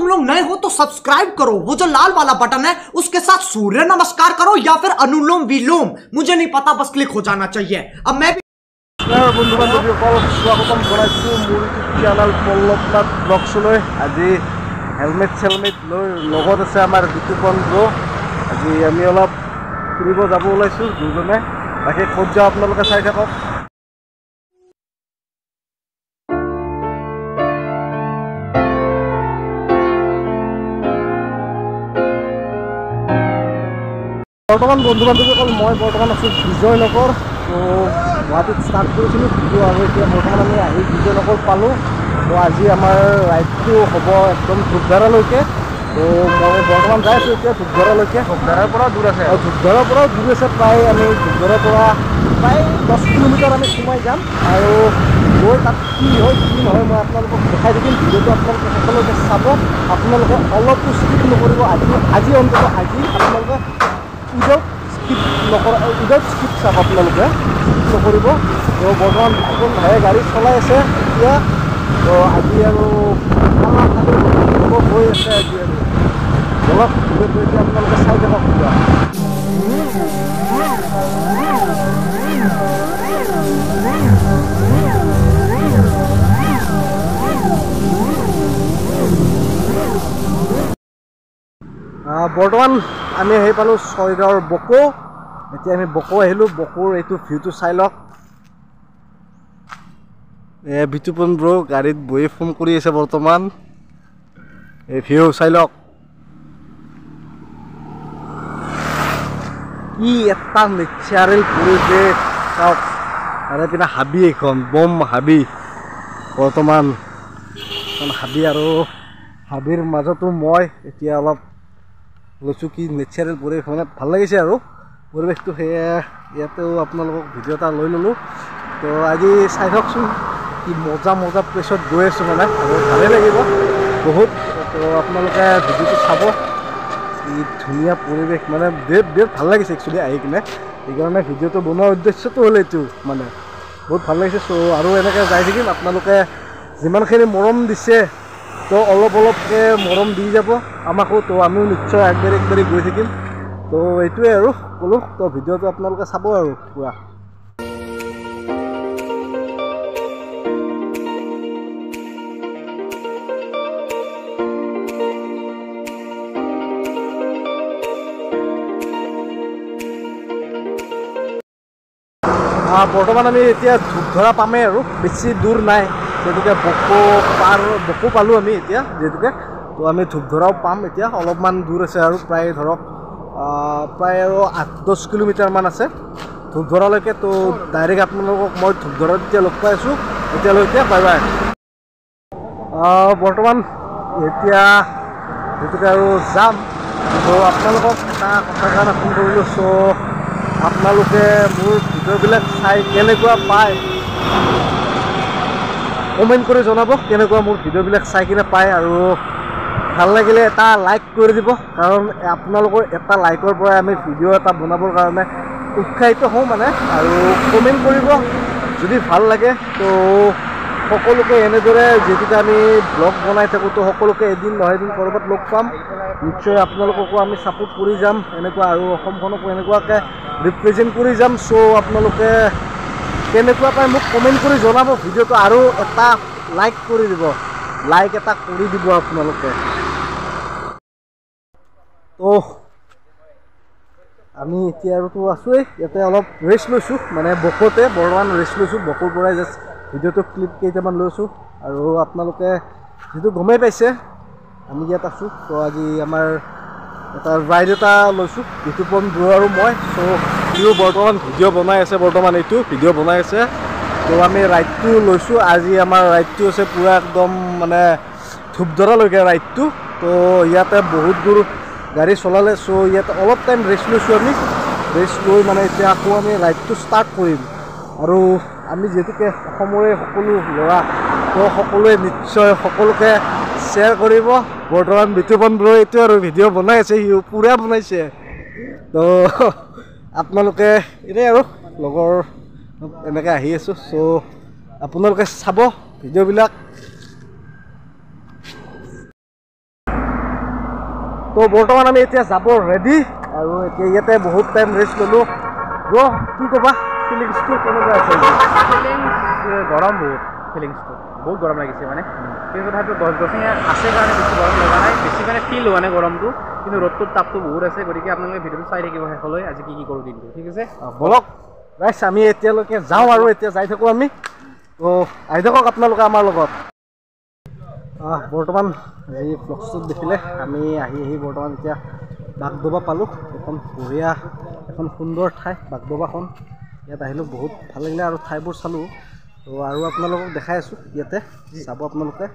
लोग नए हो तो सब्सक्राइब करो, वो जो लाल वाला बटन है उसके साथ सूर्य नमस्कार करो या फिर अनुलोम विलोम, मुझे नहीं पता, बस क्लिक हो जाना चाहिए। अब मैं भी बंधु बान्धवीসকল স্বাগতম জনাইছোঁ মোৰ ইউটিউব চেনেল পল্লৱনাথ ব্লগছলৈ। আজি হেলমেট চেলমেট লৈ লগত আছে আমাৰ বিতুপন ব্ৰ। আজি আমি অলপ ফুৰিব যাব ওলাইছোঁ দুজনে, বাকী ক'ত যাওঁ আপোনালোকে চাই থাকক। বৰ্তমান বন্ধু বান্ধৱীসকল মই বৰ্তমান আছোঁ বিজয়নগৰ। তো গুৱাহাটীত ষ্টাৰ্ট কৰিছিলোঁ ভিডিঅ' আৰু এতিয়া বৰ্তমান আমি আহি বিজয়নগৰ পালোঁ। তো আজি আমাৰ ৰাইডটো হ'ব একদম ধূপধাৰালৈকে। তো মই বৰ্তমান যাই আছোঁ এতিয়া ধূপধাৰালৈকে। ধূপধাৰাৰ পৰা দূৰ আছে, ধূপধাৰাৰ পৰাও দূৰ আছে, প্ৰায় আমি ধূপধাৰাৰ পৰা প্ৰায় 10 কিলোমিটাৰ আমি সোমাই যাম আৰু গৈ তাত কি হয় কি নহয় মই আপোনালোকক দেখাই থাকিম। ভিডিঅ'টো আপোনালোকে সকলোকে চাব, আপোনালোকে অলপো স্কিপ নকৰিব। আজি অন্তত আজি আপোনালোকে উইদাউট স্কিপ চাওক, আপোনালোকে স্কিপ নকৰিব। তো বৰ্তমান বিতুপন ভাইয়ে গাড়ী চলাই আছে এতিয়া। তো আজি আৰু হৈ আছে আজি আৰু অলপ এতিয়া আপোনালোকে চাই থাকক। বৰ্তমান আমি আহি পালোঁ ছয়গাঁৱৰ বকো। এতিয়া আমি বকো আহিলোঁ, বকোৰ এইটো ভিউটো চাই লওক। বিতুপন ব্ৰ গাড়ীত বহি ফোন কৰি আছে বৰ্তমান, এই ভিউ চাই লওক। কি এটা নেচাৰেল পৰিৱেশ চাওক। তাৰে পিনে হাবি এখন বম হাবি, বৰ্তমান হাবি আৰু হাবিৰ মাজতো মই এতিয়া অলপ লৈছোঁ। কি নেচাৰেল পৰিৱেশ, মানে ভাল লাগিছে আৰু পৰিৱেশটো। সেয়ে ইয়াতেও আপোনালোকক ভিডিঅ' এটা লৈ ল'লোঁ। তো আজি চাই থাকচোন কি মজা মজা প্লেচত গৈ আছোঁ, মানে আৰু ভালেই লাগিব বহুত। তো আপোনালোকে ভিডিঅ'টো চাব, কি ধুনীয়া পৰিৱেশ, মানে বিৰাট ভাল লাগিছে একচুৱেলি আহি কিনে। সেইকাৰণে ভিডিঅ'টো বনোৱাৰ উদ্দেশ্যটো হ'ল এইটো, মানে বহুত ভাল লাগিছে। চ' আৰু এনেকৈ যাই থাকিম, আপোনালোকে যিমানখিনি মৰম দিছে তো অলপ অলপকৈ মৰম দি যাব আমাকো। তো আমিও নিশ্চয় আগবাঢ়ি গৈ থাকিম। তো এইটোৱে আৰু ক'লোঁ। তো ভিডিঅ'টো আপোনালোকে চাব আৰু পূৰা। বৰ্তমান আমি এতিয়া ধূপধাৰা পামেই আৰু বেছি দূৰ নাই, যিহেতুকে বকো পালোঁ আমি এতিয়া যিহেতুকে। তো আমি ধূপধাৰাও পাম এতিয়া, অলপমান দূৰ আছে আৰু প্ৰায় ধৰক প্ৰায় আৰু 8-10 কিলোমিটাৰমান আছে ধূপধাৰালৈকে। তো ডাইৰেক্ট আপোনালোকক মই ধূপধাৰাত এতিয়া লগ পাই আছোঁ। এতিয়ালৈকে বাই বাই। বৰ্তমান এতিয়া যিহেতুকে আৰু যাম। তো আপোনালোকক এটা কথাৰ কাৰণে ফোন কৰিলোঁ। চ' আপোনালোকে মোৰ ভিডিঅ'বিলাক চাই কেনেকুৱা পায় কমেণ্ট কৰি জনাব, কেনেকুৱা মোৰ ভিডিঅ'বিলাক চাই কিনে পায়। আৰু ভাল লাগিলে এটা লাইক কৰি দিব, কাৰণ আপোনালোকৰ এটা লাইকৰ পৰাই আমি ভিডিঅ' এটা বনাবৰ কাৰণে উৎসাহিত হওঁ মানে। আৰু কমেণ্ট কৰিব যদি ভাল লাগে। তো সকলোকে এনেদৰে যিহেতুকে আমি ব্লগ বনাই থাকোঁ, তো সকলোকে এদিন নহয় এদিন ক'ৰবাত লগ পাম নিশ্চয়। আপোনালোককো আমি ছাপোৰ্ট কৰি যাম এনেকুৱা, আৰু অসমখনকো এনেকুৱাকৈ ৰিপ্ৰেজেণ্ট কৰি যাম। চ' আপোনালোকে কেনেকুৱা পায় মোক কমেণ্ট কৰি জনাব ভিডিঅ'টো, আৰু এটা লাইক কৰি দিব, লাইক এটা কৰি দিব আপোনালোকে। তো আমি এতিয়া আৰুতো আছোঁৱেই ইয়াতে, অলপ ৰেষ্ট লৈছোঁ, মানে বকোতে বৰ্তমান ৰেষ্ট লৈছোঁ। বকোৰ পৰাই জাষ্ট ভিডিঅ'টো ক্লিপ কেইটামান লৈছোঁ। আৰু আপোনালোকে যিটো গমেই পাইছে আমি ইয়াত আছোঁ। তো আজি আমাৰ এটা ৰাইড এটা লৈছোঁ বিতুপন ব্ৰ আৰু মই। চ' সিও বৰ্তমান ভিডিঅ' বনাই আছে, বৰ্তমান এইটো ভিডিঅ' বনাই আছে। তো আমি ৰাইডটো লৈছোঁ। আজি আমাৰ ৰাইডটো আছে পূৰা একদম মানে ধূপধাৰালৈকে ৰাইডটো। তো ইয়াতে বহুত দূৰ গাড়ী চলালে। চ' ইয়াতে অলপ টাইম ৰেষ্ট লৈছোঁ আমি, ৰেষ্ট লৈ মানে এতিয়া আকৌ আমি ৰাইডটো ষ্টাৰ্ট কৰিম। আৰু আমি যিহেতুকে অসমৰে সকলো ল'ৰা, তো সকলোৱে নিশ্চয় সকলোকে শ্বেয়াৰ কৰিব। বৰ্তমান বিতুপন ব্ৰ এইটো আৰু ভিডিঅ' বনাই আছে, সি পূৰা বনাইছে। তো আপোনালোকে এনেই আৰু লগৰ এনেকৈ আহি আছোঁ। চ' আপোনালোকে চাব ভিডিঅ'বিলাক। তো বৰ্তমান আমি এতিয়া যাব ৰেডি আৰু এতিয়া ইয়াতে বহুত টাইম ৰেষ্ট ল'লোঁ ব্ৰ কি ক'বা ফিলিংছটো কেনেকুৱা আছে গৰম ফিলিংছটো বহুত গৰম লাগিছে মানে কিন্তু তথাপিও গছ গছনি আছে কাৰণে বেছি গৰম লগা নাই বেছি মানে ফিল হোৱা নাই গৰমটো কিন্তু ৰ'দটোৰ তাপটো বহুত আছে গতিকে আপোনালোকে ভিডিঅ'টো চাই থাকিব শেষলৈ আজি কি কৰোঁ দিনটো ঠিক আছে বলক ৰাইজ আমি এতিয়ালৈকে যাওঁ আৰু এতিয়া যাই থাকোঁ আমি তো আহি থাকক আপোনালোকে আমাৰ লগত বৰ্তমান যি ব্লগছটোত দেখিলে আমি আহি বৰ্তমান এতিয়া বাগডোবা পালোঁ এখন বঢ়িয়া এখন সুন্দৰ ঠাই বাগডোবাখন ইয়াত আহিলোঁ বহুত ভাল লাগিলে আৰু ঠাইবোৰ চালোঁ তো আৰু আপোনালোকক দেখাই আছোঁ ইয়াতে চাব আপোনালোকে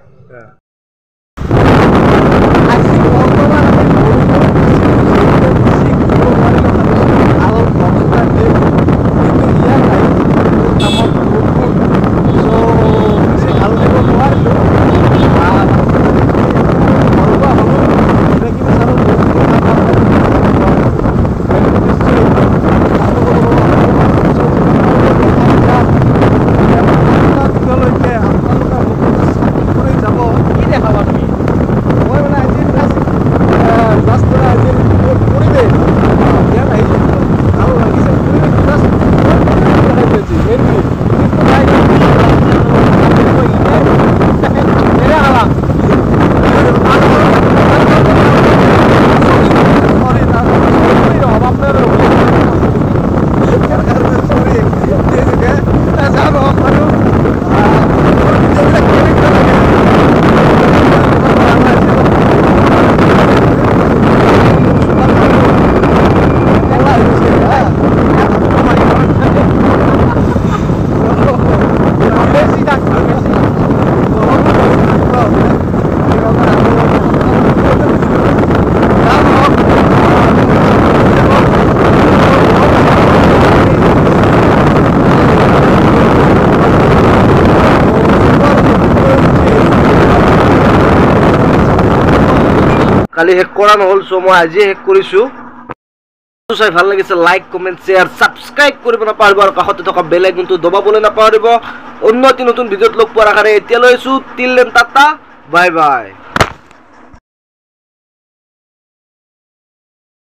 কালি শেষ কৰা নহ'ল চ' মই আজি শেষ কৰিছোঁ চাই ভাল লাগিছে লাইক কমেণ্ট শ্বেয়াৰ ছাবস্ক্ৰাইব কৰিব নাপাহৰিব আৰু কাষতে থকা বেল আইকনটো দবাবলৈ নাপাহৰিব অন্য এটি নতুন ভিডিঅ'ত লগ পোৱাৰ আশাৰে এতিয়া লৈছোঁ till then tata bye bye